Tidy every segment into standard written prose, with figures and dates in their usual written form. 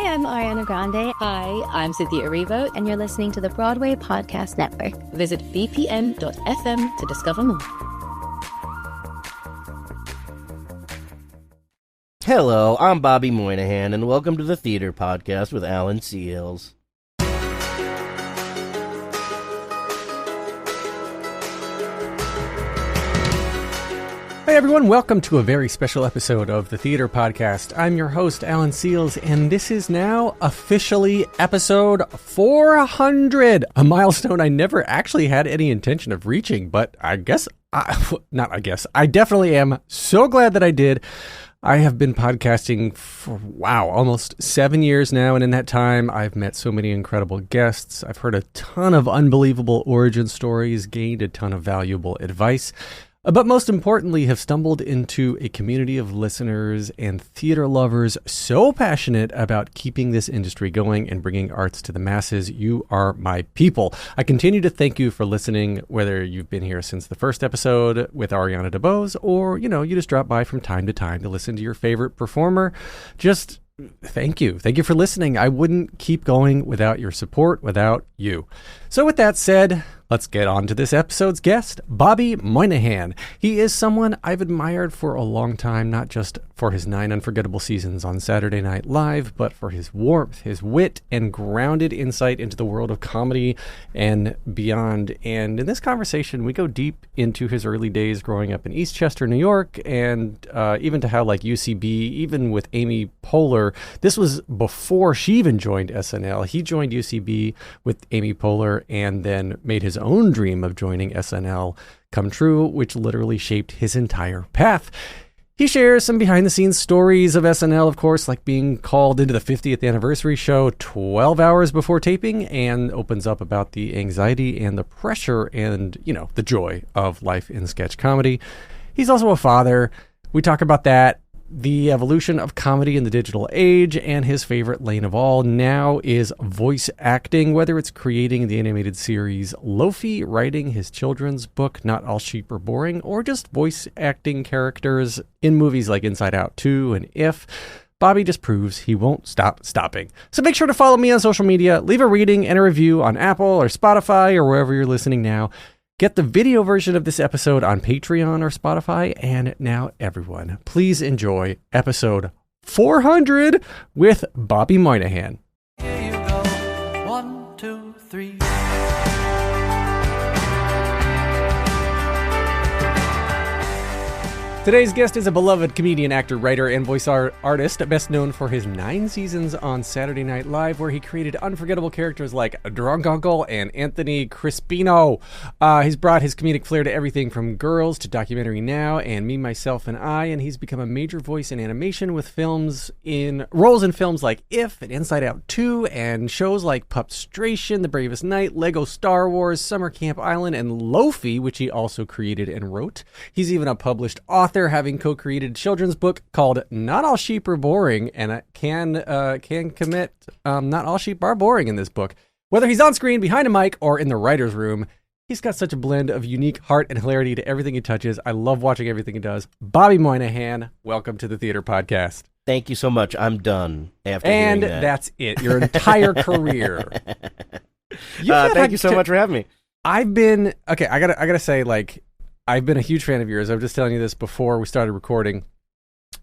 I'm Ariana Grande. Hi, I'm Cynthia Erivo. And you're listening to the Broadway Podcast Network. Visit bpm.fm to discover more. Hello, I'm Bobby Moynihan, and welcome to the Theater Podcast with Alan Seals. Hey everyone, welcome to a very special episode of the Theater Podcast. I'm your host, Alan Seals, and this is now officially episode 400, a milestone I never actually had any intention of reaching, but I definitely am so glad that I did. I have been podcasting for, almost 7 years now, and in that time, I've met so many incredible guests. I've heard a ton of unbelievable origin stories, gained a ton of valuable advice, but most importantly, have stumbled into a community of listeners and theater lovers so passionate about keeping this industry going and bringing arts to the masses. You are my people. I continue to thank you for listening, whether you've been here since the first episode with Ariana DeBose, or, you just drop by from time to listen to your favorite performer. Just thank you. Thank you for listening. I wouldn't keep going without your support, without you. So with that said, let's get on to this episode's guest, Bobby Moynihan. He is someone I've admired for a long time, not just for his 9 unforgettable seasons on Saturday Night Live, but for his warmth, his wit, and grounded insight into the world of comedy and beyond. And in this conversation, we go deep into his early days growing up in Eastchester, New York, and even to how, like, UCB, even with Amy Poehler, this was before she even joined SNL. He joined UCB with Amy Poehler and then made his own dream of joining SNL come true, which literally shaped his entire path. He shares some behind-the-scenes stories of SNL, of course, like being called into the 50th anniversary show 12 hours before taping, and opens up about the anxiety and the pressure and, the joy of life in sketch comedy. He's also a father. We talk about that, the evolution of comedy in the digital age, and his favorite lane of all now is voice acting, whether it's creating the animated series Lofi, writing his children's book Not All Sheep Are Boring, or just voice acting characters in movies like Inside Out 2 and If. Bobby just proves he won't stop stopping. So make sure to follow me on social media, leave a rating and a review on Apple or Spotify or wherever you're listening now. Get the video version of this episode on Patreon or Spotify. And now, everyone, please enjoy episode 400 with Bobby Moynihan. Here you go. 1, 2, 3. Today's guest is a beloved comedian, actor, writer, and voice artist, best known for his 9 seasons on Saturday Night Live, where he created unforgettable characters like Drunk Uncle and Anthony Crispino. He's brought his comedic flair to everything from Girls to Documentary Now and Me, Myself, and I, and he's become a major voice in animation with roles in films like If and Inside Out 2, and shows like Pupstration, The Bravest Night, Lego Star Wars, Summer Camp Island, and Lofi, which he also created and wrote. He's even a published author, having co-created a children's book called Not All Sheep Are Boring, and I can commit not all sheep are boring in this book. Whether he's on screen, behind a mic, or in the writer's room, he's got such a blend of unique heart and hilarity to everything he touches. I love watching everything he does. Bobby Moynihan, welcome to the Theater Podcast. Thank you so much. I'm done after and hearing that. That's it. Your entire career. Thank you so much for having me. I gotta say, like, I've been a huge fan of yours. I was just telling you this before we started recording,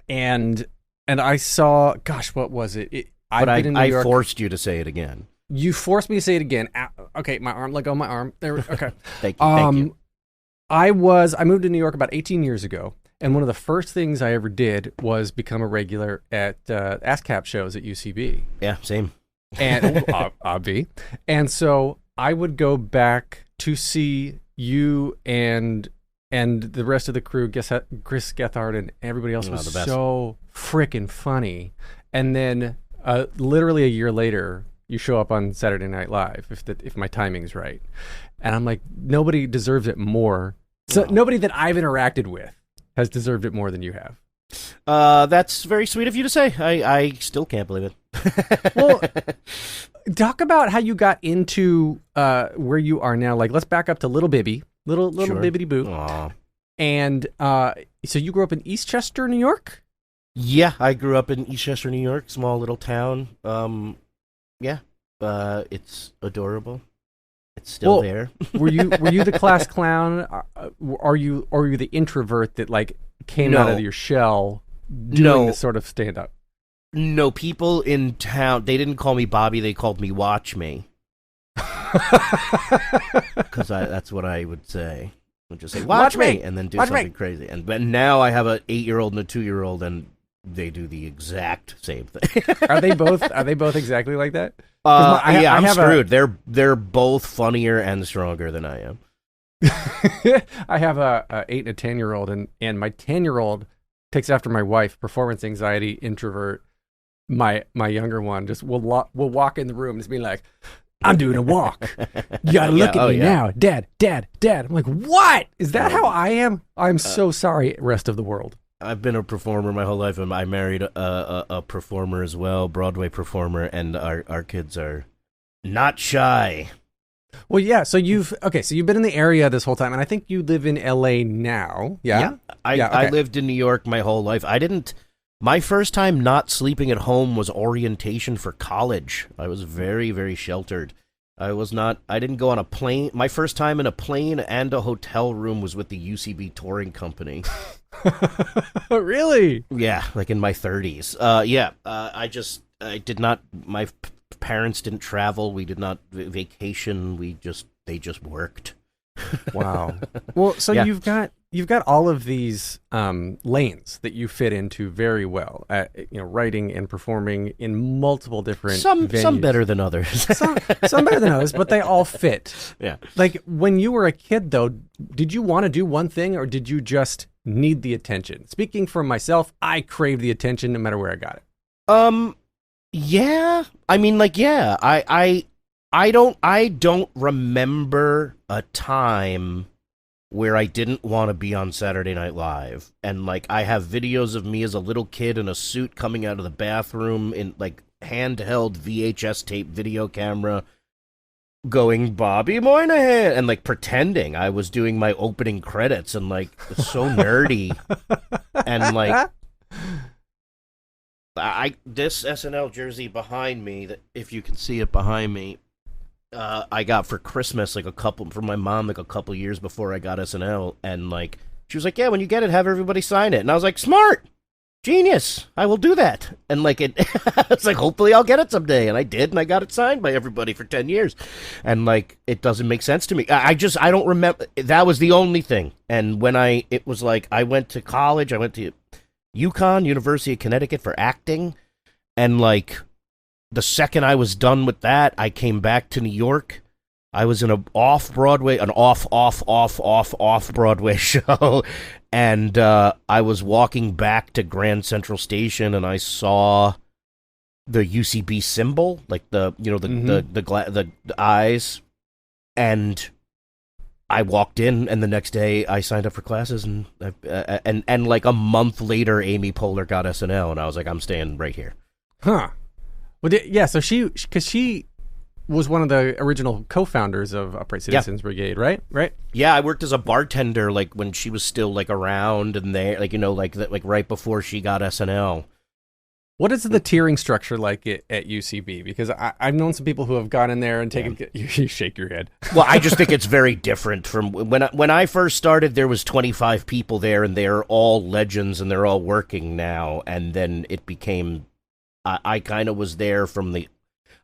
and I saw, gosh, what was it? But I forced you to say it again. You forced me to say it again. Okay, my arm, let go of my arm. There. Okay. Thank you. I moved to New York about 18 years ago, and one of the first things I ever did was become a regular at ASCAP shows at UCB. Yeah, same. And obvi. And so I would go back to see you and the rest of the crew, Chris Gethard and everybody else was so freaking funny. And then literally a year later, you show up on Saturday Night Live, if my timing's right. And I'm like, nobody deserves it more. So nobody that I've interacted with has deserved it more than you have. That's very sweet of you to say. I still can't believe it. Well, talk about how you got into where you are now. Like, let's back up to Little Bibby. Little Sure. Bibbidi Boo. Aww. And so you grew up in Eastchester, New York? Yeah, I grew up in Eastchester, New York, small little town. Yeah, it's adorable. It's still there. were you the class clown? Are you the introvert that like came out of your shell doing this sort of stand up? No, people in town, they didn't call me Bobby, they called me Watch Me. Because that's what I would say. I'd just say, watch me, and then do something crazy. But now I have an 8-year-old and a 2-year-old, and they do the exact same thing. Are they both exactly like that? I'm screwed. They're both funnier and stronger than I am. I have a 8 and a 10-year-old, and my 10-year-old takes after my wife, performance anxiety, introvert. My younger one just will walk in the room and just be like, I'm doing a walk. You gotta look at me now. Dad. I'm like, what? Is that how I am? I'm so sorry, rest of the world. I've been a performer my whole life, and I married a performer as well, Broadway performer, and our kids are not shy. Well, yeah, so you've been in the area this whole time, and I think you live in LA now. Yeah? I lived in New York my whole life. My first time not sleeping at home was orientation for college. I was very, very sheltered. I didn't go on a plane. My first time in a plane and a hotel room was with the UCB touring company. Really? Yeah, like in my 30s. I did not, my parents didn't travel. We did not vacation. They just worked. Wow. Well, so you've got all of these lanes that you fit into very well at, writing and performing in multiple different venues. Some better than others. some better than others, but they all fit. Yeah. Like when you were a kid, though, did you want to do one thing or did you just need the attention? Speaking for myself, I crave the attention no matter where I got it. Yeah. I mean, like, yeah. I don't remember a time where I didn't want to be on Saturday Night Live. And, like, I have videos of me as a little kid in a suit coming out of the bathroom in, like, handheld VHS tape video camera going, Bobby Moynihan, and, like, pretending I was doing my opening credits and, like, so nerdy. And, like, this SNL jersey behind me, that if you can see it behind me, I got for Christmas from my mom a couple years before I got SNL, and like she was like, yeah, when you get it, have everybody sign it. And I was like, smart, genius, I will do that. And like it's like, hopefully I'll get it someday. And I did, and I got it signed by everybody for 10 years. And like it doesn't make sense to me. I don't remember. That was the only thing. And when it was like I went to college, I went to UConn, University of Connecticut, for acting, and like the second I was done with that, I came back to New York. I was in an off-Broadway show, and I was walking back to Grand Central Station, and I saw the UCB symbol, like the eyes, and I walked in, and the next day I signed up for classes, and like a month later, Amy Poehler got SNL, and I was like, I'm staying right here. Huh. Well, yeah, so she was one of the original co-founders of Upright Citizens Brigade, right? Right? Yeah, I worked as a bartender, like, when she was still, like, around and there, like, like right before she got SNL. What is the tiering structure like at UCB? Because I've known some people who have gone in there and taken... You shake your head. Well, I just think it's very different from... When I first started, there was 25 people there, and they're all legends, and they're all working now, and then it became... I kind of was there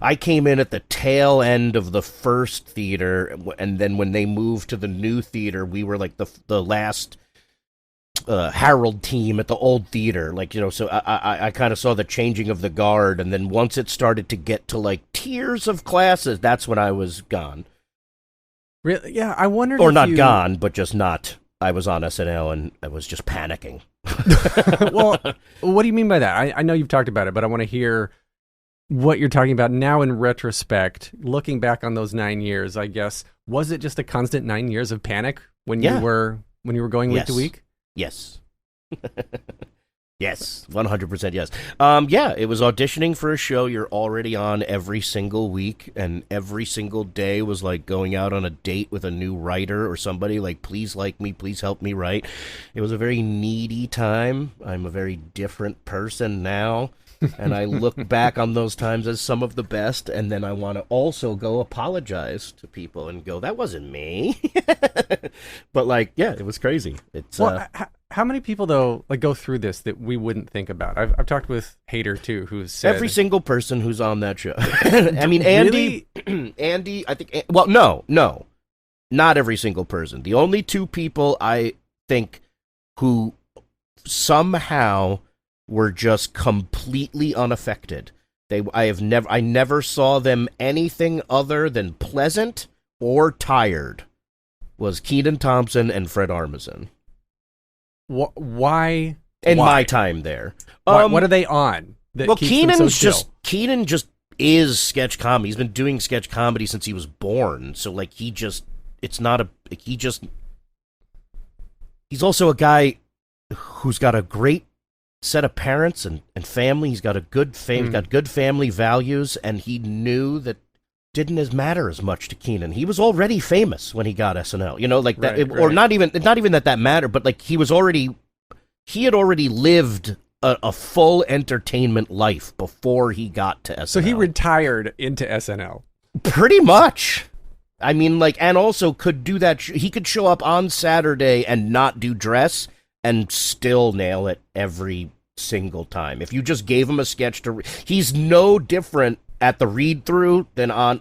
I came in at the tail end of the first theater, and then when they moved to the new theater, we were like the last Harold team at the old theater. Like, so I kind of saw the changing of the guard, and then once it started to get to like tiers of classes, that's when I was gone. Really? Yeah, I wondered Or not gone, but just not. I was on SNL, and I was just panicking. Well, what do you mean by that? I know you've talked about it, but I want to hear what you're talking about now in retrospect, looking back on those 9 years, I guess. Was it just a constant 9 years of panic when you were going week to week? Yes. Yes, 100% yes. Yeah, it was auditioning for a show you're already on every single week, and every single day was like going out on a date with a new writer or somebody like, please like me, please help me write. It was a very needy time. I'm a very different person now, and I look back on those times as some of the best, and then I want to also go apologize to people and go, that wasn't me. But like, yeah, it was crazy. It's How many people, though, like go through this that we wouldn't think about? I've talked with Hader, too, who's said... Every single person who's on that show. I mean, Andy, really? Andy, I think... Well, no. Not every single person. The only two people I think who somehow were just completely unaffected. I never saw them anything other than pleasant or tired, was Keenan Thompson and Fred Armisen. Why? In my time there. What are they on? Well, Keenan just is sketch comedy. He's been doing sketch comedy since he was born. So like he's also a guy who's got a great set of parents and family. He's got a good he's got good family values, and he knew that didn't matter as much to Keenan. He was already famous when he got SNL, you know, like that, or not even that mattered, but like he had already lived a full entertainment life before he got to SNL. So he retired into SNL. Pretty much. I mean, like, and also could do that. He could show up on Saturday and not do dress and still nail it every single time. If you just gave him a sketch he's no different at the read through than on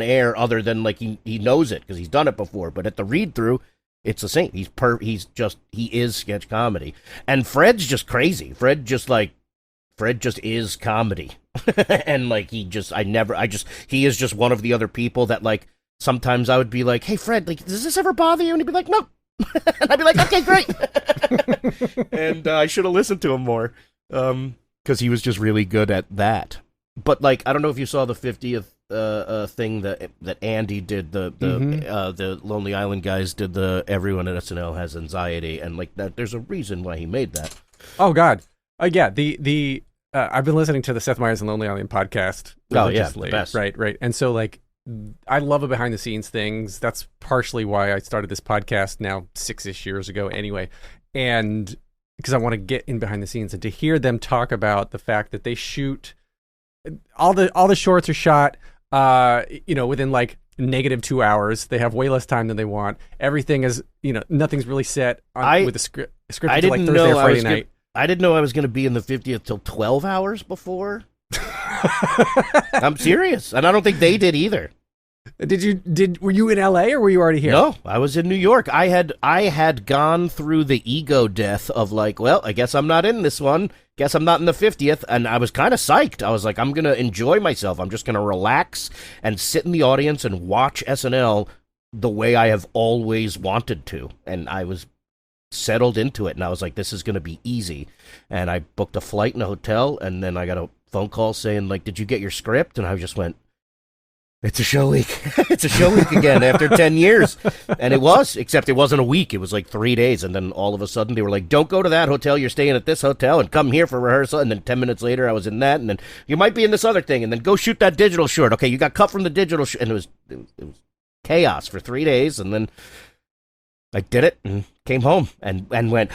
air, other than like he knows it because he's done it before. But at the read through, it's the same. He is sketch comedy, and Fred's just crazy. Fred just is comedy, and like he is just one of the other people that like sometimes I would be like, hey Fred, like does this ever bother you? And he'd be like, no. And I'd be like, okay, great. And I should have listened to him more, because he was just really good at that. But like, I don't know if you saw the 50th thing that Andy did. The Lonely Island guys did the everyone at SNL has anxiety, and like that. There's a reason why he made that. Oh God, yeah. The I've been listening to the Seth Meyers and Lonely Island podcast. Oh yeah, the best. Right. And so like, I love a behind the scenes things. That's partially why I started this podcast now 6-ish years ago. Anyway, and because I want to get in behind the scenes and to hear them talk about the fact that they shoot. All the shorts are shot, within like -2 hours. They have way less time than they want. Everything is, nothing's really set with the script until like Thursday or Friday night. I didn't know I was going to be in the 50th till 12 hours before. I'm serious, and I don't think they did either. Were you in LA or were you already here? No, I was in New York. I had gone through the ego death of like, well, I guess I'm not in this one. Guess I'm not in the 50th, and I was kind of psyched. I was like, I'm going to enjoy myself. I'm just going to relax and sit in the audience and watch SNL the way I have always wanted to. And I was settled into it, and I was like, this is going to be easy. And I booked a flight and a hotel, and then I got a phone call saying, like, did you get your script? And I just went, it's a show week. It's a show week again after 10 years. And it was, except it wasn't a week. It was like 3 days. And then all of a sudden they were like, don't go to that hotel. You're staying at this hotel and come here for rehearsal. And then 10 minutes later I was in that. And then you might be in this other thing. And then go shoot that digital short. Okay, you got cut from the digital short. And it was chaos for 3 days. And then I did it and came home and went.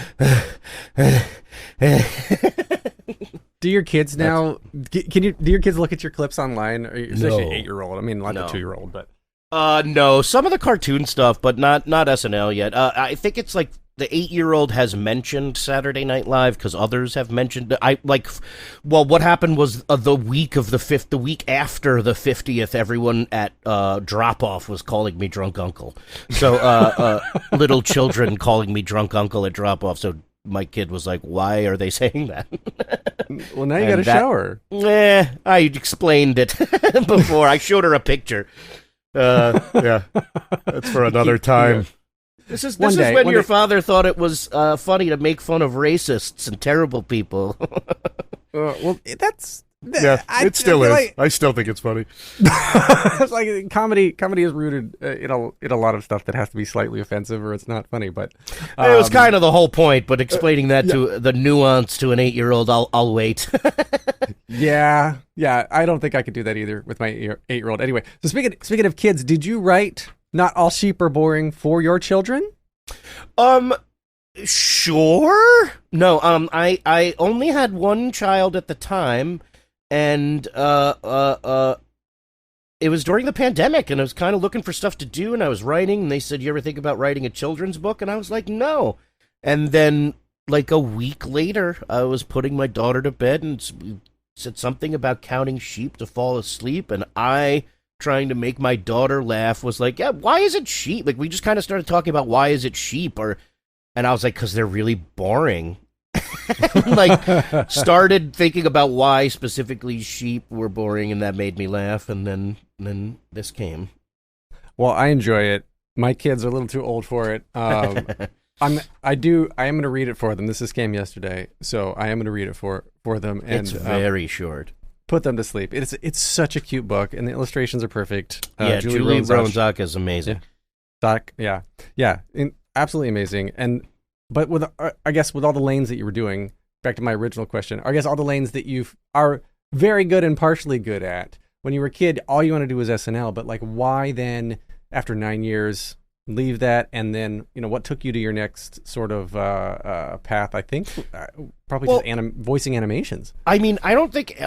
Do your kids now? Do your kids look at your clips online? Especially an 8-year-old. I mean, not the 2-year-old, but no. Some of the cartoon stuff, but not SNL yet. I think it's like the 8-year-old has mentioned Saturday Night Live because others have mentioned. What happened was the week after the 50th, everyone at drop off was calling me drunk uncle. So little children calling me drunk uncle at drop off. So my kid was like, why are they saying that? Well, now you got a shower. I explained it before. I showed her a picture. Yeah, that's for another time. Yeah. This is when your father thought it was funny to make fun of racists and terrible people. Well, that's Yeah, it still is. Like, I still think it's funny. it's like comedy is rooted in a lot of stuff that has to be slightly offensive or it's not funny. But It was kind of the whole point, but explaining that to the nuance to an 8-year-old, I'll wait. yeah. I don't think I could do that either with my 8-year-old. Anyway, so speaking of kids, did you write "Not All Sheep Are Boring" for your children? Sure. No. I only had one child at the time, and it was during the pandemic, and I was kind of looking for stuff to do, and I was writing, and they said, "You ever think about writing a children's book?" And I was like, "No." And then, like a week later, I was putting my daughter to bed, and said something about counting sheep to fall asleep, and I, trying to make my daughter laugh, was like, "Yeah, why is it sheep?" Like, we just kind of started talking about why is it sheep, and I was like, "'Cause they're really boring." Like, started thinking about why specifically sheep were boring, and that made me laugh, and then this came. Well, I enjoy it. My kids are a little too old for it. I am going to read it for them. This came yesterday, so I am going to read it for them. And it's very short. Put them to sleep. It's such a cute book, and the illustrations are perfect. Julie Rowanzak is amazing. Yeah, absolutely amazing. But with I guess with all the lanes that you were doing, back to my original question, I guess all the lanes that you are very good and partially good at. When you were a kid, all you want to do was SNL, but like, why then, after 9 years, leave that, and then, what took you to your next sort of path? I think probably just voicing animations. I mean, I don't think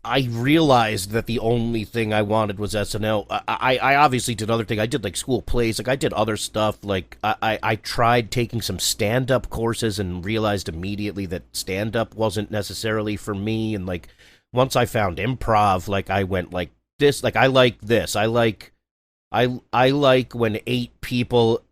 I realized that the only thing I wanted was SNL. I obviously did other things. I did like school plays. Like, I did other stuff. Like, I tried taking some stand-up courses and realized immediately that stand-up wasn't necessarily for me. And like, once I found improv, like, I went like this. Like, I like this. I like when 8 people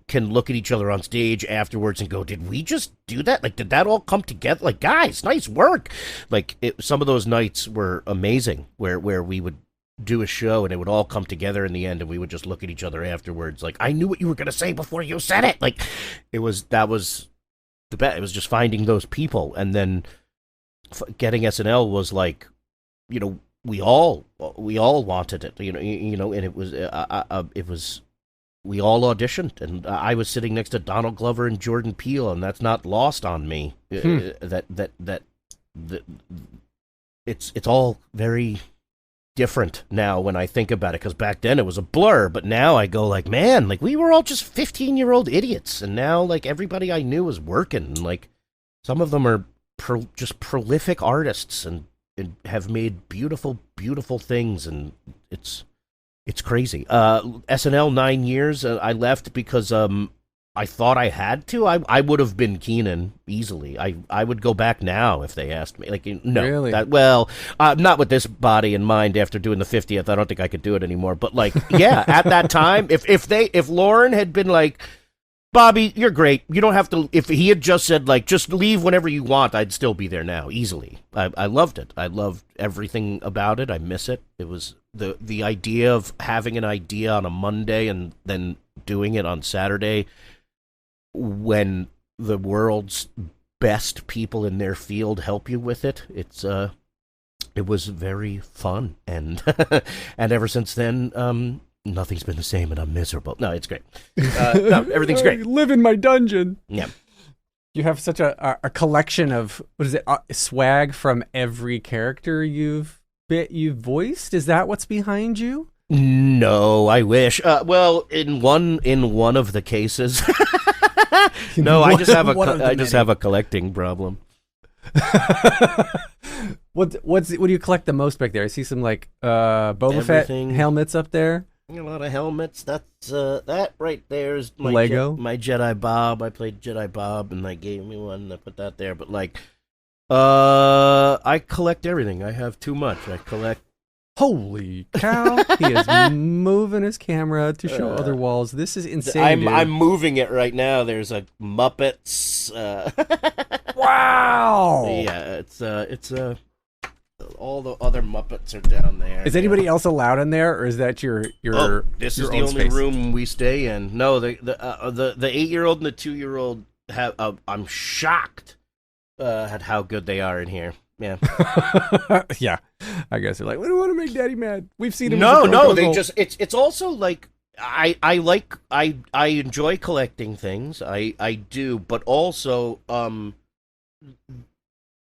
can look at each other on stage afterwards and go, "Did we just do that? Like, did that all come together? Like, guys, nice work." Like, some of those nights were amazing, where we would do a show and it would all come together in the end, and we would just look at each other afterwards. Like, I knew what you were going to say before you said it. Like, that was the best. It was just finding those people, and then getting SNL was like, we all wanted it, and it was. We all auditioned, and I was sitting next to Donald Glover and Jordan Peele, and that's not lost on me. That it's all very different now when I think about it, because back then it was a blur, but now I go like, man, like, we were all just 15-year-old idiots, and now, like, everybody I knew was working, and like, some of them are just prolific artists and have made beautiful, beautiful things, and it's crazy. SNL 9 years. I left because I thought I had to. I would have been Keenan easily. I would go back now if they asked me. Like, no, really? Not with this body in mind. After doing the 50th, I don't think I could do it anymore. But like, yeah, at that time, if Lauren had been like, "Bobby, you're great. You don't have to." If he had just said, like, "Just leave whenever you want," I'd still be there now, easily. I loved it. I loved everything about it. I miss it. It was the idea of having an idea on a Monday and then doing it on Saturday, when the world's best people in their field help you with it. It was very fun, and and ever since then, nothing's been the same, and I'm miserable. No, it's great. No, everyth'ing's great. Live in my dungeon. Yeah. You have such a collection of, what is it, swag from every character you've voiced? Is that what's behind you? No, I wish. Well, in one of the cases. No, I just have a collecting problem. What do you collect the most back there? I see some like Boba Fett helmets up there. A lot of helmets. That's that right there is my Lego. My Jedi Bob. I played Jedi Bob, and they gave me one. I put that there. But like, I collect everything. I have too much. I collect. Holy cow! He is moving his camera to show other walls. This is insane. I'm moving it right now. There's a Muppets. Wow! Yeah, it's all the other Muppets are down there. Is anybody else allowed in there, or is that your? This your is the only space? room we stay in. No, the 8-year-old and the 2-year-old have. I'm shocked at how good they are in here. Yeah. Yeah, I guess they're like, we don't want to make Daddy mad. We've seen him. No. They just it's also like I enjoy collecting things. I do, but also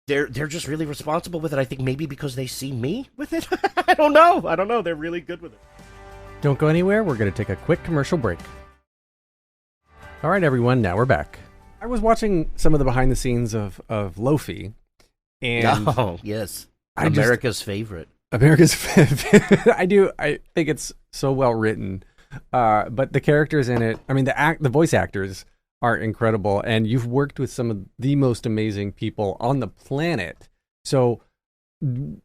they're just really responsible with it. I think maybe because they see me with it. I don't know. They're really good with it. Don't go anywhere. We're going to take a quick commercial break. All right, everyone. Now we're back. I was watching some of the behind the scenes of Lofi, and yes, America's favorite. America's favorite. I think it's so well written. But the characters in it, I mean, the voice actors are incredible, and you've worked with some of the most amazing people on the planet. So,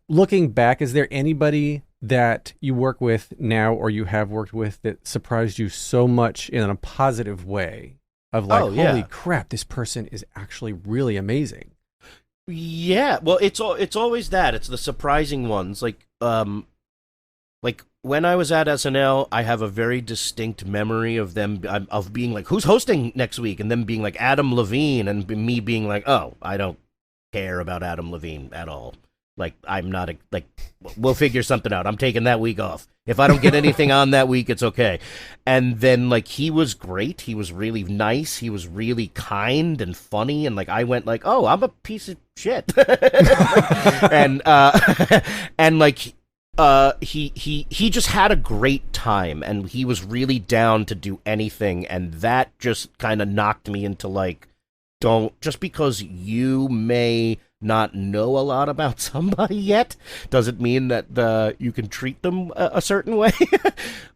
looking back, is there anybody that you work with now or you have worked with that surprised you so much in a positive way of like, holy crap, this person is actually really amazing? Yeah, well, it's always that. It's the surprising ones. Like when I was at SNL, I have a very distinct memory of them of being like, "Who's hosting next week?" and them being like Adam Levine, and me being like, "Oh, I don't care about Adam Levine at all. Like, I'm not we'll figure something out. I'm taking that week off. If I don't get anything on that week, it's okay." And then like he was great. He was really nice. He was really kind and funny. And like I went like, "Oh, I'm a piece of shit," and like. He just had a great time, and he was really down to do anything, and that just kind of knocked me into like, don't, just because you may not know a lot about somebody yet doesn't mean that you can treat them a certain way.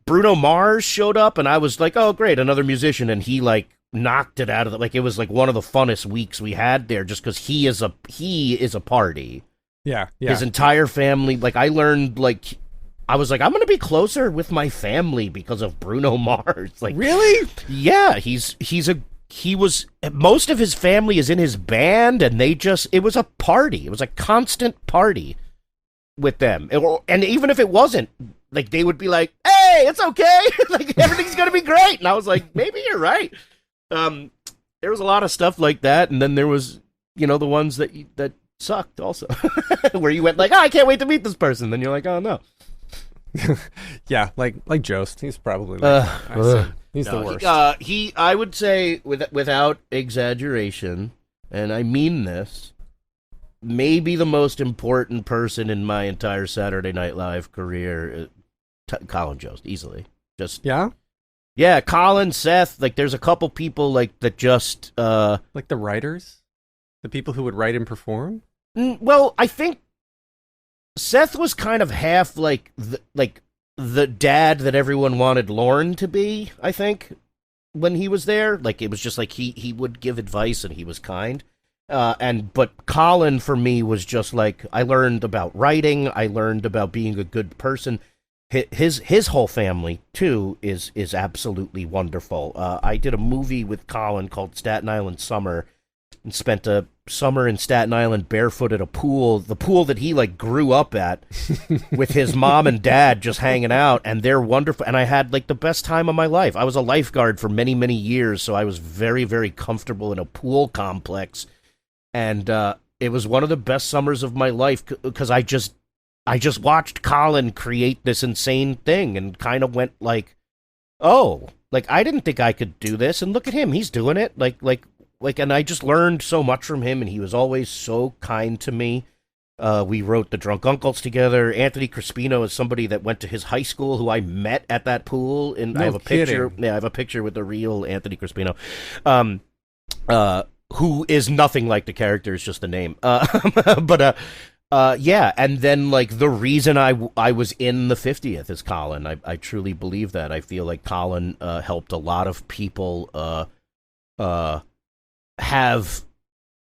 Bruno Mars showed up, and I was like, oh great, another musician, and he like knocked it out of it. It was like one of the funnest weeks we had there, just because he is a party. Yeah. His entire family, like I learned, like I was like, I'm gonna be closer with my family because of Bruno Mars. Like, really? Yeah, most of his family is in his band, and it was a party. It was a constant party with them. And even if it wasn't, like they would be like, hey, it's okay. Like everything's gonna be great. And I was like, maybe you're right. There was a lot of stuff like that, and then there was, the ones that sucked also, where you went like, oh, I can't wait to meet this person. Then you're like, oh no. Yeah, like Jost. He's probably he's the worst. I would say without exaggeration, and I mean this, maybe the most important person in my entire Saturday Night Live career, Colin Jost, easily. Just yeah, Colin, Seth. Like, there's a couple people like that just like the writers, the people who would write and perform. Well, I think Seth was kind of half like the dad that everyone wanted Lorne to be, I think, when he was there. Like, it was just like he would give advice and he was kind. But Colin for me was just like, I learned about writing, I learned about being a good person. His whole family too is absolutely wonderful. I did a movie with Colin called Staten Island Summer, and spent a summer in Staten Island barefoot at the pool that he like grew up at, with his mom and dad just hanging out, and they're wonderful. And I had like the best time of my life. I was a lifeguard for many, many years, so I was very, very comfortable in a pool complex, and it was one of the best summers of my life because I just watched Colin create this insane thing and kind of went like, oh, like I didn't think I could do this, and look at him, he's doing it. Like, and I just learned so much from him, and he was always so kind to me. We wrote The Drunk Uncles together. Anthony Crispino is somebody that went to his high school who I met at that pool, and I have a picture. Yeah, I have a picture with the real Anthony Crispino, who is nothing like the character; it's just the name. Yeah, and then like the reason I was in the 50th is Colin. I truly believe that. I feel like Colin helped a lot of people have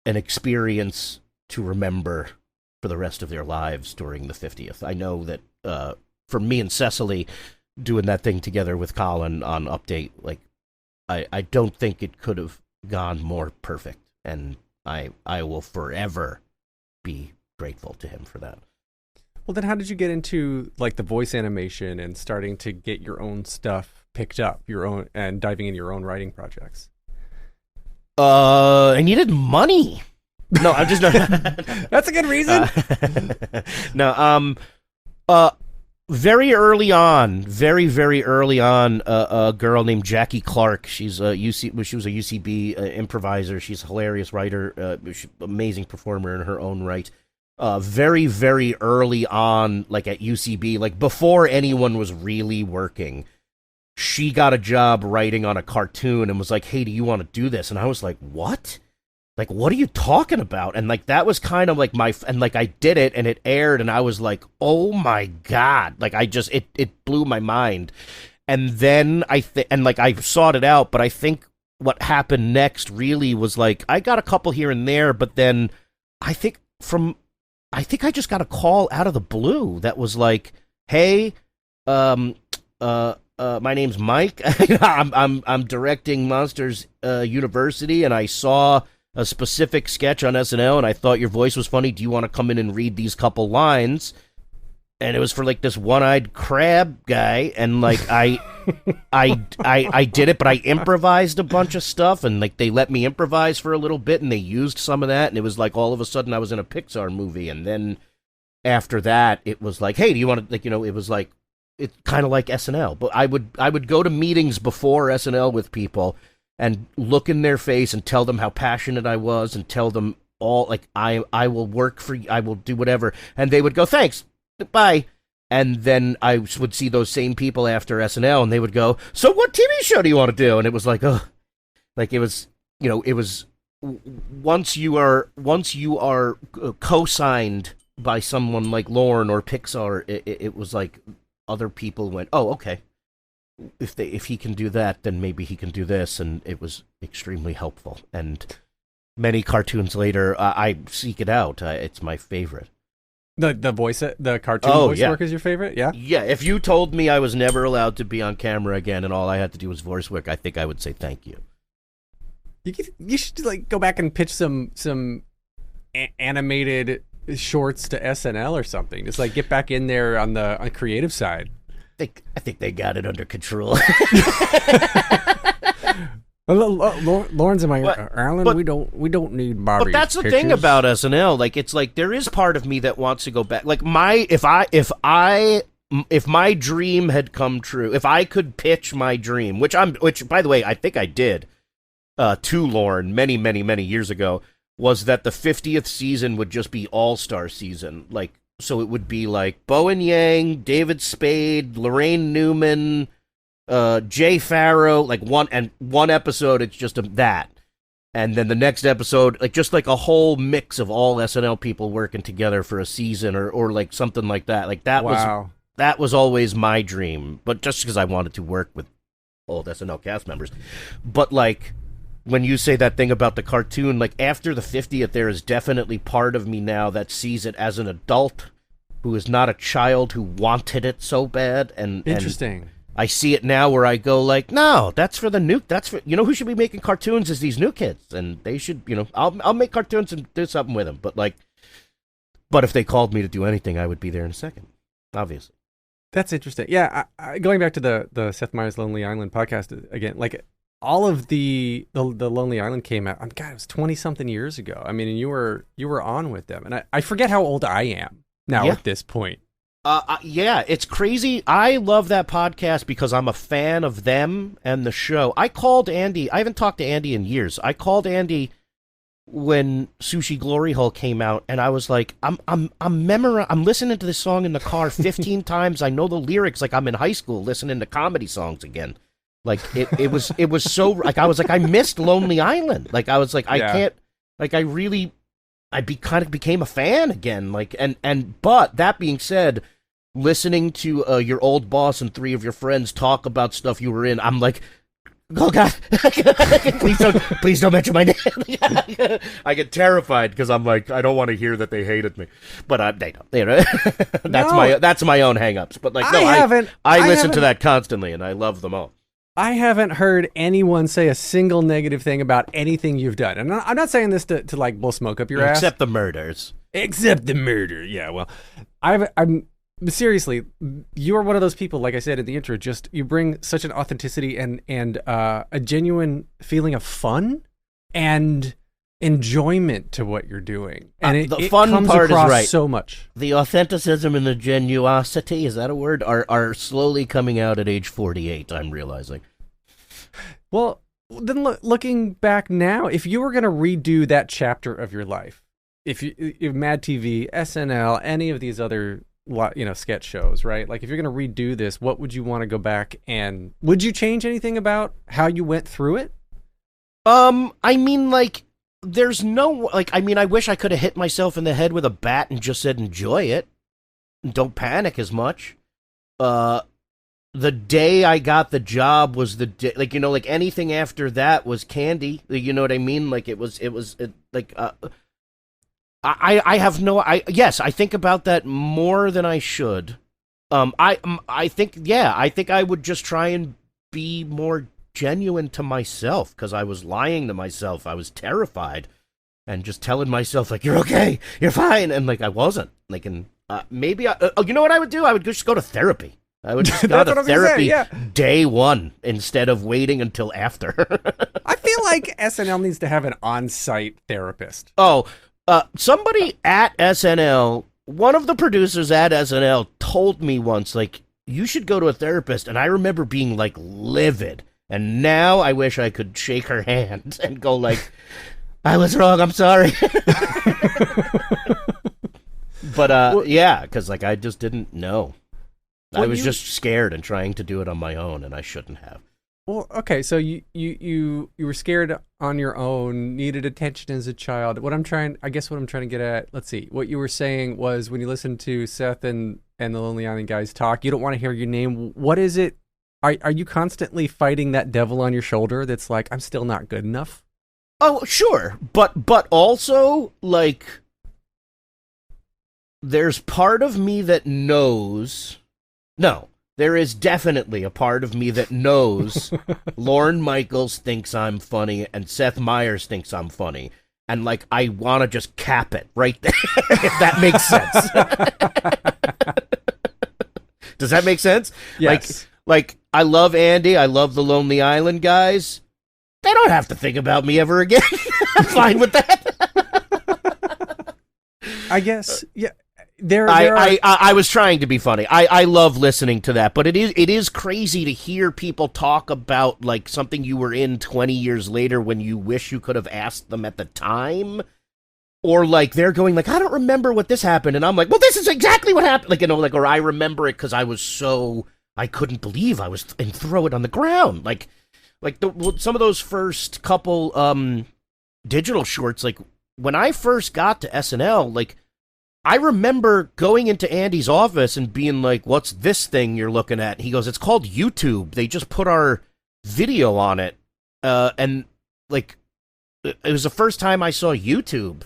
an experience to remember for the rest of their lives during the 50th. I know that for me and Cecily doing that thing together with Colin on Update, like I don't think it could have gone more perfect, and I will forever be grateful to him for that. Well, then how did you get into like the voice animation and starting to get your own stuff picked up, your own, and diving into your own writing projects? I needed money. No, I'm just not. That's a good reason. No, very early on, very early on, a girl named Jackie Clark. She's a she was a UCB improviser. She's a hilarious writer, amazing performer in her own right. Very early on, like at UCB, like before anyone was really working, she got a job writing on a cartoon and was like, "Hey, do you want to do this?" And I was like, "What? Like, what are you talking about?" And like that was kind of like and like I did it and it aired and I was like, "Oh my God." Like I just it blew my mind. And then I sought it out, but I think what happened next really was like I got a couple here and there, but then I think I just got a call out of the blue that was like, "Hey, my name's Mike. I'm directing Monsters University, and I saw a specific sketch on SNL, and I thought your voice was funny. Do you want to come in and read these couple lines?" And it was for like this one-eyed crab guy, and like I did it, but I improvised a bunch of stuff, and like they let me improvise for a little bit, and they used some of that, and it was like all of a sudden I was in a Pixar movie, and then after that it was like, "Hey, do you want to," like, you know, it was like it's kind of like SNL, but I would go to meetings before SNL with people and look in their face and tell them how passionate I was, and tell them all like I will work for you, I will do whatever, and they would go, "Thanks. Bye." And then I would see those same people after SNL, and they would go, "So what TV show do you want to do?" And it was like, oh, like it was, you know, it was once you are co-signed by someone like Lorne or Pixar, it was like other people went, "Oh, okay, if he can do that, then maybe he can do this," and it was extremely helpful. And many cartoons later, I seek it out. It's my favorite. The voice, the cartoon voice work is your favorite? Yeah? Yeah, if you told me I was never allowed to be on camera again and all I had to do was voice work, I think I would say thank you. You should like go back and pitch some animated shorts to SNL or something. Just like get back in there on the creative side. I think they got it under control. Lauren's in my Alan. We don't need Bobby's. But that's the pictures. thing about SNL. Like, it's like there is part of me that wants to go back. Like if my dream had come true, if I could pitch my dream, which by the way I think I did to Lauren many years ago, was that the 50th season would just be all-star season. Like, so it would be like Bowen Yang, David Spade, Lorraine Newman, Jay Farrow, like one episode it's just that, and then the next episode like just like a whole mix of all SNL people working together for a season or like something like that. Like that was always my dream, but just because I wanted to work with old SNL cast members. But like when you say that thing about the cartoon, like after the 50th, there is definitely part of me now that sees it as an adult who is not a child who wanted it so bad. And interesting. I see it now where I go like, no, that's for the new. That's for, you know, who should be making cartoons is these new kids, and they should, you know, I'll make cartoons and do something with them. But like, but if they called me to do anything, I would be there in a second. Obviously, that's interesting. Yeah, going back to the Seth Meyers Lonely Island podcast again, like all of the Lonely Island came out. God, it was 20-something years ago. I mean, and you were on with them, and I forget how old I am now at this point. Yeah, it's crazy. I love that podcast because I'm a fan of them and the show. I called Andy. I haven't talked to Andy in years. I called Andy when Sushi Glory Hole came out, and I was like, I'm listening to this song in the car 15 times. I know the lyrics like I'm in high school listening to comedy songs again. Like it was so like I was like I missed Lonely Island. Like I was like I can't like I really kind of became a fan again. Like but that being said, listening to your old boss and three of your friends talk about stuff you were in, I'm like, oh God, please don't mention my name. I get terrified because I'm like, I don't want to hear that they hated me, but they don't. You know? That's my own hang-ups. But like, no, I listen to that constantly, and I love them all. I haven't heard anyone say a single negative thing about anything you've done. And I'm not saying this to like blow smoke up your ass. Except the murders. Except the murder. Yeah, well, I'm seriously, you're one of those people, like I said in the intro, just you bring such an authenticity and a genuine feeling of fun. And enjoyment to what you're doing, and the it fun comes part is across right. so much. The authenticism and the genuosity, is that a word? Are slowly coming out at age 48. I'm realizing. Well, then looking back now, if you were going to redo that chapter of your life, if Mad TV, SNL, any of these other sketch shows, right? Like if you're going to redo this, what would you want to go back and would you change anything about how you went through it? I mean, like, there's no, like, I mean, I wish I could have hit myself in the head with a bat and just said, enjoy it. Don't panic as much. The day I got the job was the day, like, you know, like anything after that was candy. You know what I mean? Like I have no, yes, I think about that more than I should. I think I would just try and be more genuine to myself, because I was lying to myself. I was terrified and just telling myself, like, you're okay, you're fine. And like, I wasn't, like, and maybe you know what I would do? I would just go to therapy. I would just go to therapy day one instead of waiting until after. I feel like SNL needs to have an on-site therapist. Oh, somebody at SNL, one of the producers at SNL told me once, like, you should go to a therapist. And I remember being, like, livid. And now I wish I could shake her hand and go, like, I was wrong, I'm sorry. But, yeah, because, like, I just didn't know. I was just scared and trying to do it on my own, and I shouldn't have. Well, okay, so you were scared on your own, needed attention as a child. What I'm trying to get at, let's see, what you were saying was when you listen to Seth and the Lonely Island guys talk, you don't want to hear your name. What is it? Are you constantly fighting that devil on your shoulder that's like, I'm still not good enough? Oh, sure, but also, like, there's part of me that knows... No, there is definitely a part of me that knows Lorne Michaels thinks I'm funny and Seth Meyers thinks I'm funny. And, like, I want to just cap it right there, if that makes sense. Does that make sense? Yes. Like, I love Andy. I love the Lonely Island guys. They don't have to think about me ever again. I'm fine with that. I guess, yeah. I was trying to be funny. I love listening to that, but it is crazy to hear people talk about, like, something you were in 20 years later when you wish you could have asked them at the time, or like they're going like, I don't remember what this happened, and I'm like, well, this is exactly what happened, like, you know, like, or I remember it because I couldn't believe I was and throw it on the ground, like some of those first couple digital shorts, like when I first got to SNL, like. I remember going into Andy's office and being like, what's this thing you're looking at? He goes, it's called YouTube. They just put our video on it. And, like, it was the first time I saw YouTube.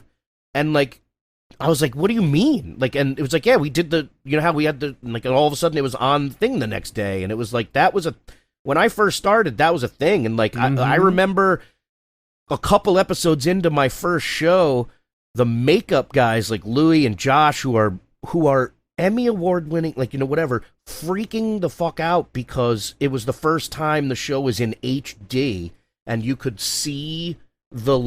And, like, I was like, what do you mean? Like, and it was like, yeah, we did you know how we had like, and all of a sudden it was on thing the next day. And it was like, when I first started, that was a thing. And, like, I remember a couple episodes into my first show, the makeup guys like Louie and Josh, who are Emmy Award winning, like, you know, whatever, freaking the fuck out because it was the first time the show was in HD and you could see the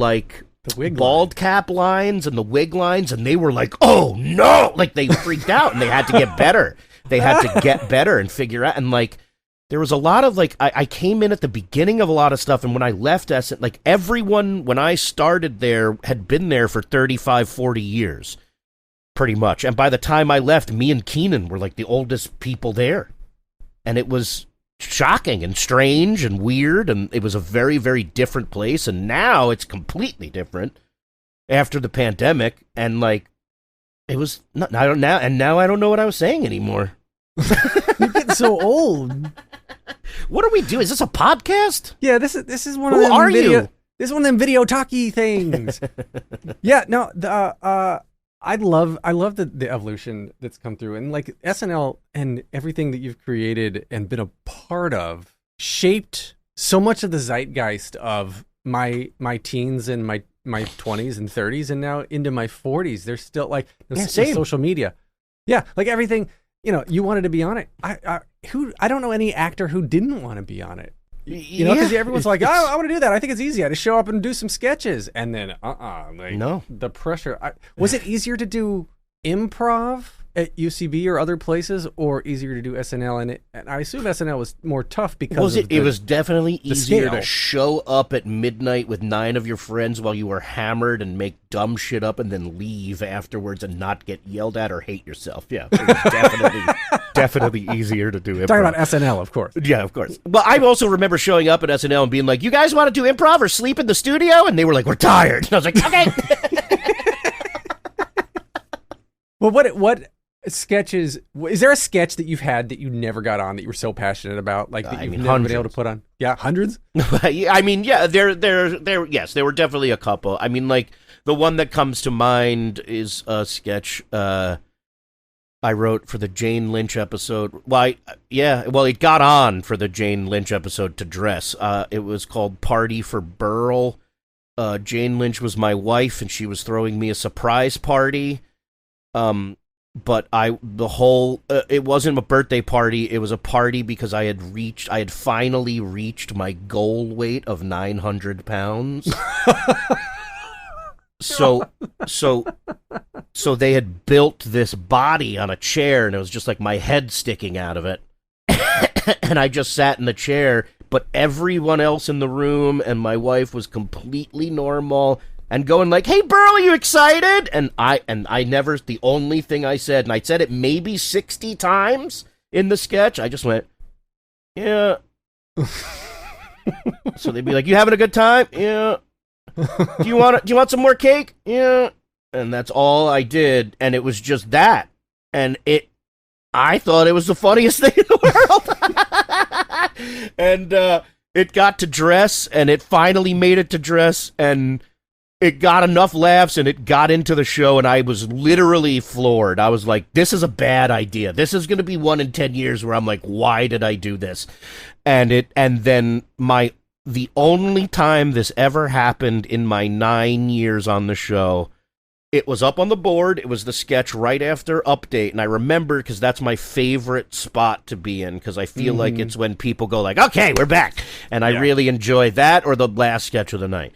wig bald cap lines and the wig lines, and they were like, oh no, like they freaked out and they had to get better. They had to get better and figure out, and like there was a lot of, like, I came in at the beginning of a lot of stuff, and when I left, like, everyone, when I started there, had been there for 35, 40 years, pretty much. And by the time I left, me and Keenan were, like, the oldest people there. And it was shocking and strange and weird, and it was a very, very different place, and now it's completely different after the pandemic, and, like, it was, now I don't know what I was saying anymore. You're getting so old. What are we doing? Is this a podcast? Yeah, this is one of them. Who are you? This is one of them video talkie things. Yeah, no, I love the evolution that's come through, and like SNL and everything that you've created and been a part of shaped so much of the zeitgeist of my teens and my 20s and 30s, and now into my 40s. There's still like social media. Yeah, like everything. You know, you wanted to be on it. I don't know any actor who didn't want to be on it. You know, because everyone's like, oh, I want to do that. I think it's easy. I just show up and do some sketches. And then, like, No. the pressure. Was it easier to do improv at UCB or other places, or easier to do SNL? And I assume SNL was more tough because it was definitely easier scale. to show up at midnight with 9 of your friends while you were hammered and make dumb shit up and then leave afterwards and not get yelled at or hate yourself. Yeah, it was definitely easier to do improv. Talking about SNL, of course. Yeah, of course. Well, I also remember showing up at SNL and being like, you guys want to do improv or sleep in the studio? And they were like, we're tired. And I was like, okay. Well, what sketches, is there a sketch that you've had that you never got on that you were so passionate about, like that you've never been able to put on? Yeah, hundreds? I mean, yeah, there were definitely a couple. I mean, like, the one that comes to mind is a sketch I wrote for the Jane Lynch episode. It got on for the Jane Lynch episode to dress. It was called Party for Burl. Jane Lynch was my wife, and she was throwing me a surprise party. But it wasn't a birthday party. It was a party because I had finally reached my goal weight of 900 pounds. So they had built this body on a chair, and it was just like my head sticking out of it. And I just sat in the chair, but everyone else in the room and my wife was completely normal and going like, "Hey, Burl, are you excited?" And I never, the only thing I said, and I said it maybe 60 times in the sketch, I just went, "Yeah." So they'd be like, "You having a good time?" "Yeah." Do you want some more cake?" "Yeah." And that's all I did, and it was just that. And I thought it was the funniest thing in the world. And it got to dress, and it finally made it to dress, and it got enough laughs, and it got into the show, and I was literally floored. I was like, this is a bad idea. This is going to be 1 in 10 years where I'm like, why did I do this? And then the only time this ever happened in my 9 years on the show, it was up on the board. It was the sketch right after Update, and I remember because that's my favorite spot to be in, because I feel like it's when people go like, okay, we're back, and I really enjoy that, or the last sketch of the night.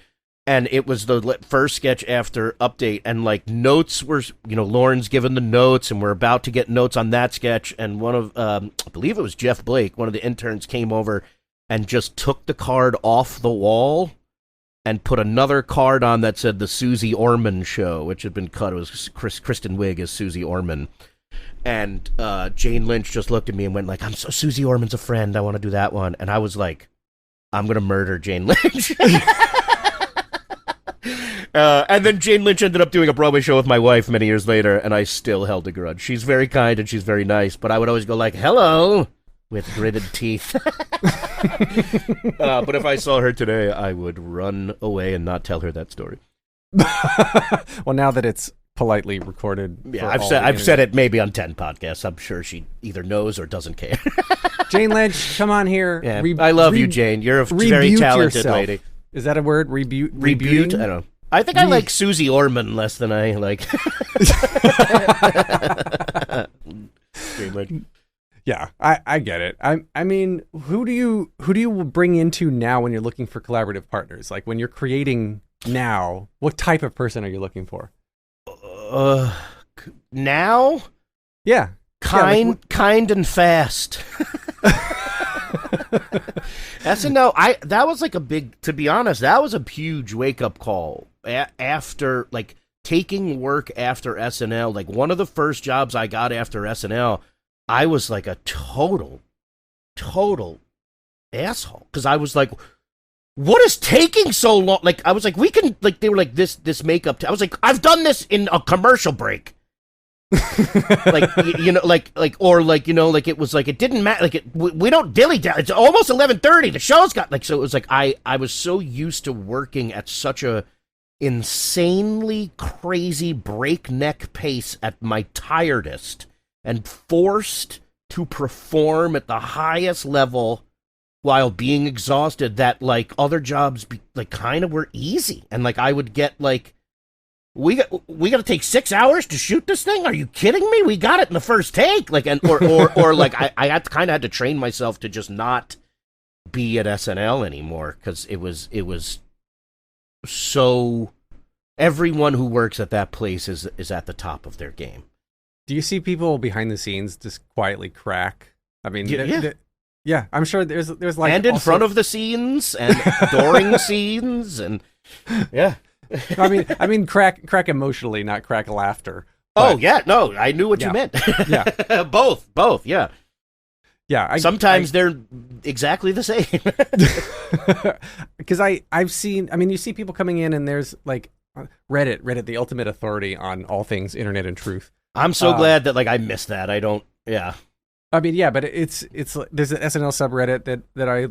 And it was the first sketch after Update, and like notes were, Lauren's given the notes, and we're about to get notes on that sketch, and one of, I believe it was Jeff Blake, one of the interns, came over and just took the card off the wall and put another card on that said the Susie Orman Show, which had been cut. It was Kristen Wiig as Susie Orman. And Jane Lynch just looked at me and went like, Susie Orman's a friend. I want to do that one. And I was like, I'm going to murder Jane Lynch. And then Jane Lynch ended up doing a Broadway show with my wife many years later, and I still held a grudge. She's very kind and she's very nice, but I would always go like, hello, with gritted teeth. But if I saw her today, I would run away and not tell her that story. Well, now that it's politely recorded. Yeah, I've said it maybe on 10 podcasts. I'm sure she either knows or doesn't care. Jane Lynch, come on here. Yeah, I love you, Jane. You're a very talented yourself. lady. Is that a word? Rebuke? I don't know. I think I like Susie Orman less than I like. Jane Lynch. Yeah, I get it. I mean, who do you bring into now when you're looking for collaborative partners? Like when you're creating now, what type of person are you looking for? Now? Yeah. Kind and fast. SNL, that was like to be honest, that was a huge wake up call after like taking work after SNL. Like one of the first jobs I got after SNL, I was like a total asshole, because I was like, what is taking so long? Like I was like, we can, like, they were like this makeup. I was like, I've done this in a commercial break. Like it was like, it didn't matter, like we don't dilly dally, it's almost 11:30, the show's got, like, so it was like I was so used to working at such a insanely crazy breakneck pace at my tiredest and forced to perform at the highest level while being exhausted, that like other jobs like kind of were easy, and like I would get like, we got to take 6 hours to shoot this thing? Are you kidding me? We got it in the first take. Like, and or like I had to train myself to just not be at SNL anymore because it was so. Everyone who works at that place is at the top of their game. Do you see people behind the scenes just quietly crack? I mean, yeah. I'm sure there's like and in front of the scenes and during the scenes and yeah. I mean, crack emotionally, not crack laughter. Oh yeah, no, I knew what you meant. Yeah, both, yeah. Yeah, sometimes they're exactly the same. Because I've seen. I mean, you see people coming in, and there's like Reddit, the ultimate authority on all things internet and truth. I'm so glad that I missed that. I don't. Yeah. I mean, yeah, but it's there's an SNL subreddit that I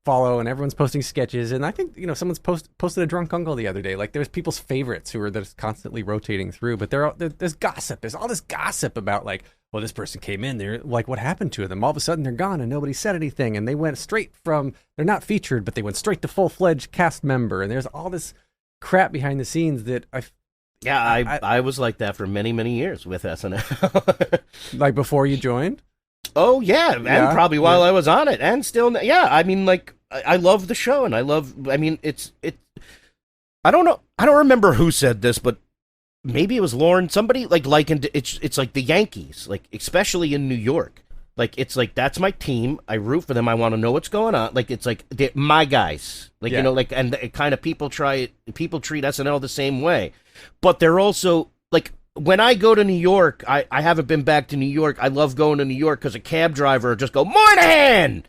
follow, and everyone's posting sketches, and I think someone's posted a drunk uncle the other day. Like there's people's favorites who are just constantly rotating through, but there's gossip. There's all this gossip about like, well, this person came in, they're like, what happened to them? All of a sudden they're gone and nobody said anything, and they went straight from they're not featured, but they went straight to full-fledged cast member, and there's all this crap behind the scenes that I was like that for many, many years with SNL. Like before you joined. Oh yeah, and probably while I was on it, and still, yeah. I mean, I love the show, and I mean, it's. I don't know. I don't remember who said this, but maybe it was Lauren. Somebody likened it's like the Yankees, like especially in New York. Like it's like that's my team. I root for them. I want to know what's going on. Like it's like they're my guys. Like and it kind of people treat SNL the same way, but they're also like. When I go to New York, I haven't been back to New York. I love going to New York because a cab driver would just go, Moynihan!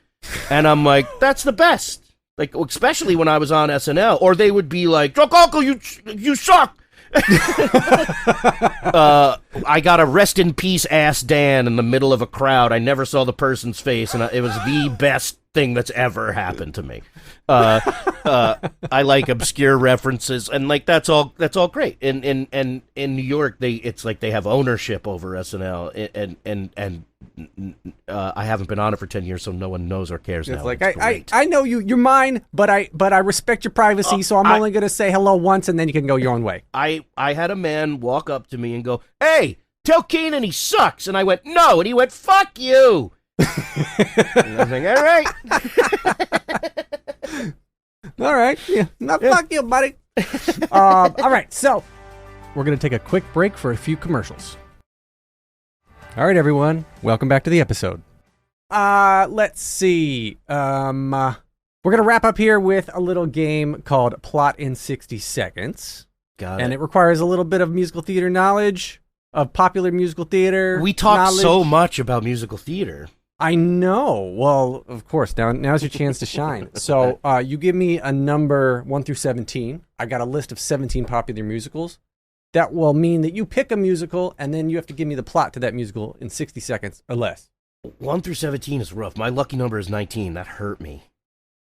And I'm like, that's the best. Like, especially when I was on SNL. Or they would be like, Drunk Uncle, you suck! I got a rest in peace ass Dan in the middle of a crowd. I never saw the person's face, and it was the best thing that's ever happened to me. I like obscure references, and like that's all great. In New York, it's like they have ownership over SNL, and I haven't been on it for 10 years, so no one knows or cares now. It's like I know you're mine, but I respect your privacy, so I'm only gonna say hello once, and then you can go your own way. I had a man walk up to me and go, "Hey, tell Keenan he sucks," and I went, "No," and he went, "Fuck you." And I was like, all right. Yeah. No, fuck you, buddy. All right, so we're going to take a quick break for a few commercials. All right, everyone. Welcome back to the episode. Let's see. We're going to wrap up here with a little game called Plot in 60 Seconds. Got it. And it requires a little bit of musical theater knowledge, of popular musical theater. We talk so much about musical theater. I know. Well, of course. Now's your chance to shine. So you give me a number 1 through 17. I got a list of 17 popular musicals. That will mean that you pick a musical, and then you have to give me the plot to that musical in 60 seconds or less. 1 through 17 is rough. My lucky number is 19. That hurt me.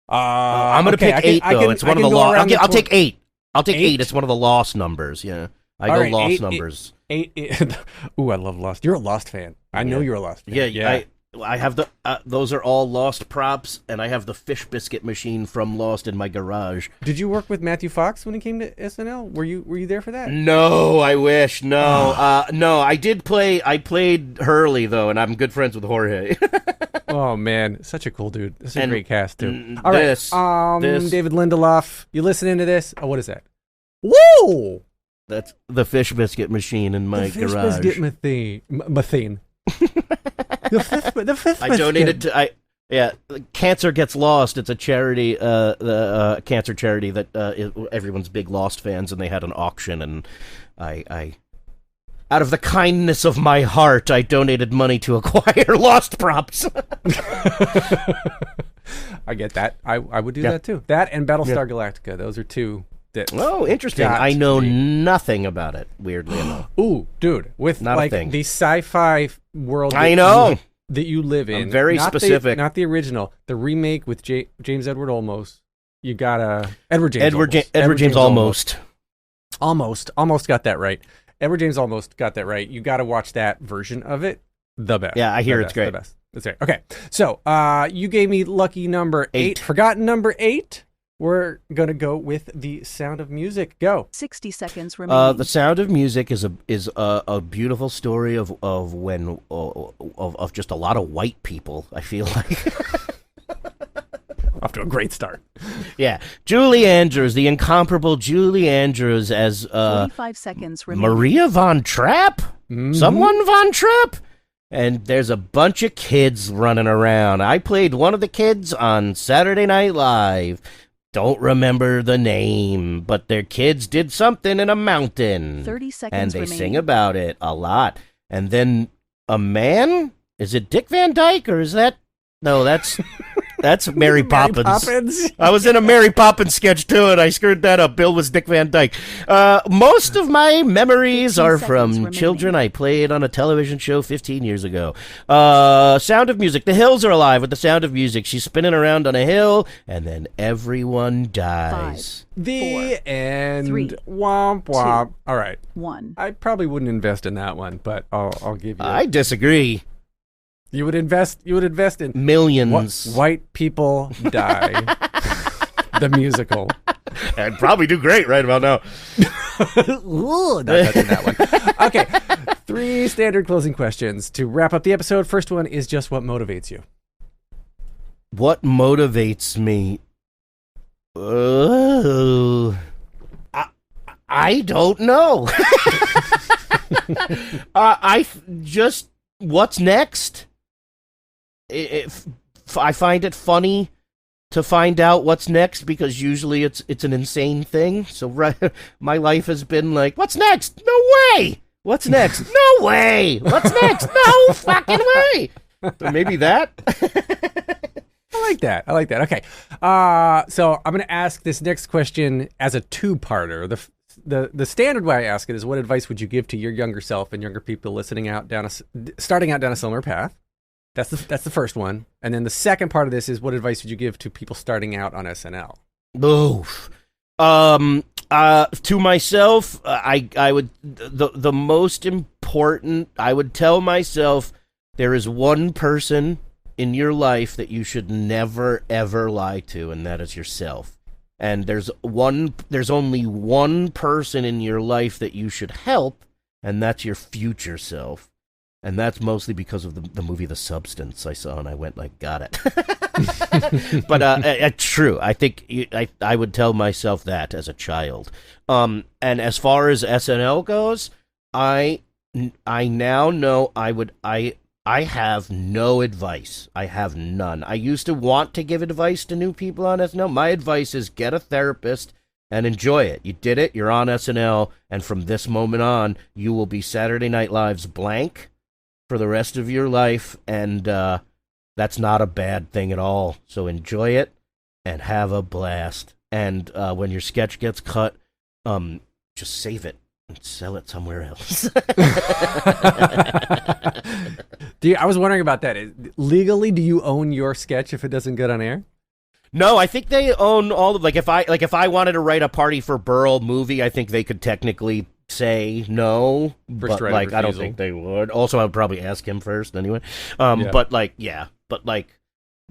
I'm going to pick 8, though. It's one of the lost. I'll take 8. I'll take 8. It's one of the lost numbers. Yeah. I go lost numbers. 8. Ooh, I love Lost. You're a Lost fan. I know you're a Lost fan. Yeah. I have the those are all Lost props, and I have the fish biscuit machine from Lost in my garage. Did you work with Matthew Fox when he came to SNL? Were you there for that? No, I wish. No, no, I did play. I played Hurley though, and I'm good friends with Jorge. Oh man, such a cool dude. This is a great cast too. All this, right, David Lindelof. You listening to this? Oh, what is that? Woo! That's the fish biscuit machine in my garage. Fish biscuit methane. The fifth I donated to Cancer Gets Lost. It's a charity, the cancer charity that everyone's big Lost fans, and they had an auction, and I out of the kindness of my heart, I donated money to acquire Lost props. I get that. I would do that too. That and Battlestar Galactica. Those are two. Oh, interesting. I know nothing about it, weirdly enough. Ooh, dude, with not like a thing. The sci-fi world that you live in. I'm very specific. Not the original. The remake with James Edward Olmos. You got Edward James Almost. Almost got that right. Edward James almost got that right. You got to watch that version of it. The best. Yeah, I hear it's great. The best. That's right. Okay, so you gave me lucky number 8. Forgotten number 8. We're going to go with The Sound of Music. Go. 60 seconds remaining. The Sound of Music is a beautiful story of just a lot of white people, I feel like. to a great start. Yeah. Julie Andrews, the incomparable Julie Andrews as 45 seconds remaining. Maria Von Trapp? Someone Von Trapp? And there's a bunch of kids running around. I played one of the kids on Saturday Night Live. Don't remember the name, but their kids did something in a mountain. 30 seconds and they remaining. sing about it a lot. And then a man? Is it Dick Van Dyke or is that? No, that's Mary Poppins. I was in a Mary Poppins sketch too, and I screwed that up. Bill was Dick Van Dyke. Most of my memories 15 are seconds from remaining. children I played on a television show 15 years ago. Sound of Music. The hills are alive with the sound of music. She's spinning around on a hill, and then everyone dies. 5, The 4, end. 3, Womp womp. All right. 1. I probably wouldn't invest in that one, but I'll give you. I disagree. You would invest in Millions. White People Die. The musical. I'd probably do great right about now. Ooh, not touching that one. Okay. 3 standard closing questions to wrap up the episode. First one is just what motivates you. What motivates me? I don't know. What's next? I find it funny to find out what's next because usually it's an insane thing. So my life has been like, what's next? No way. What's next? No way. What's next? No fucking way. So maybe that. I like that. Okay. So I'm going to ask this next question as a two-parter. The standard way I ask it is, what advice would you give to your younger self and younger people starting out down a similar path? That's the first one. And then the second part of this is, what advice would you give to people starting out on SNL? Oof. To myself, I would the most important. I would tell myself there is one person in your life that you should never ever lie to, and that is yourself. And there's only one person in your life that you should help, and that's your future self. And that's mostly because of the movie The Substance I saw, and I went like, got it. But true. I think I would tell myself that as a child. And as far as SNL goes, I now know I have no advice. I have none. I used to want to give advice to new people on SNL. My advice is get a therapist and enjoy it. You did it. You're on SNL, and from this moment on, you will be Saturday Night Live's blank for the rest of your life, and that's not a bad thing at all. So enjoy it and have a blast. And when your sketch gets cut, just save it and sell it somewhere else. I was wondering about that. Legally, do you own your sketch if it doesn't get on air? No, I think they own all of if I wanted to write a Party for Burl movie, I think they could technically say no, but I don't think they would. Also, I would probably ask him first anyway. But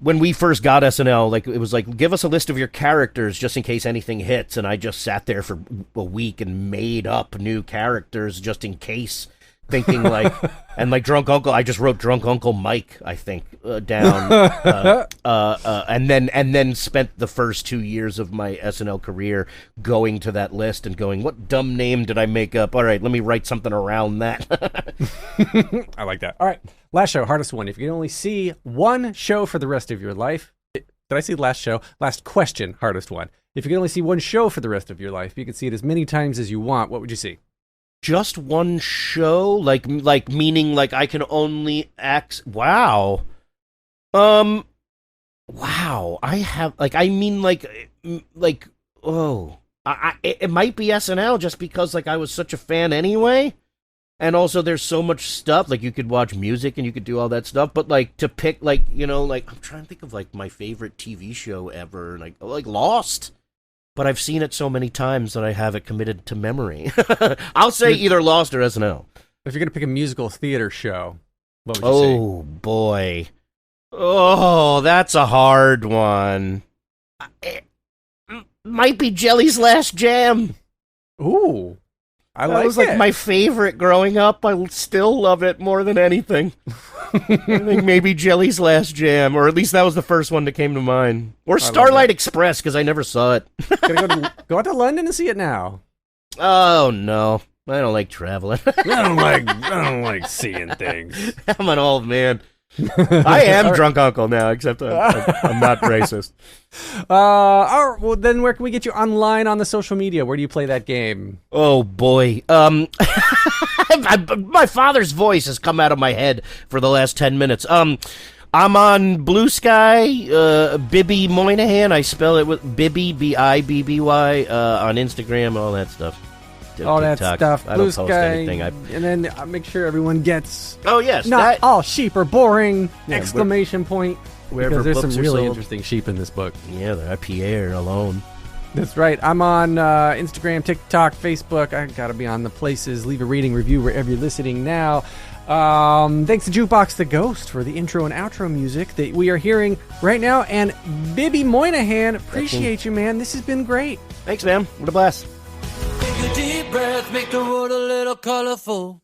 when we first got SNL, it was like, give us a list of your characters just in case anything hits, and I just sat there for a week and made up new characters just in case, thinking Drunk Uncle. I just wrote Drunk Uncle Mike, I think, down, and then spent the first 2 years of my SNL career going to that list and going, what dumb name did I make up? All right, let me write something around that. I like that. All right, last show, hardest one. If you can only see one show for the rest of your life, did I see last show? Last question, hardest one. If you can only see one show for the rest of your life, you can see it as many times as you want. What would you see? Just one show, like meaning I can only act. Wow. Wow. I have it might be SNL just because I was such a fan anyway, and also there's so much stuff you could watch music and you could do all that stuff. But to pick I'm trying to think of my favorite TV show ever, like Lost. But I've seen it so many times that I have it committed to memory. I'll say either Lost or SNL. If you're going to pick a musical theater show, what would you say? Oh, boy. Oh, that's a hard one. It might be Jelly's Last Jam. Ooh. I That like was like my favorite growing up. I still love it more than anything. I think maybe Jelly's Last Jam, or at least that was the first one that came to mind. Or Starlight Express, because I never saw it. Gotta go out to London and see it now. Oh, no. I don't like traveling. I don't like seeing things. I'm an old man. I am drunk uncle now, except I'm not racist. All right, well, then where can we get you online on the social media? Where do you play that game? Oh, boy. My father's voice has come out of my head for the last 10 minutes. I'm on BlueSky, Bibby Moynihan. I spell it with Bibby, B-I-B-B-Y, on Instagram, all that stuff. All TikTok. that stuff. I don't post anything. And then make sure everyone gets... Oh, yes. Not all sheep are boring! Yeah, exclamation point. Wherever Because there's books some are really sold. interesting sheep in this book. Yeah, they're Pierre alone. That's right. I'm on Instagram, TikTok, Facebook. I gotta be on the places. Leave a rating, review wherever you're listening now. Thanks to Jukebox the Ghost for the intro and outro music that we are hearing right now. And Bibby Moynihan, appreciate you, man. This has been great. Thanks, man. What a blast. Take a deep breath, make the world a little colorful.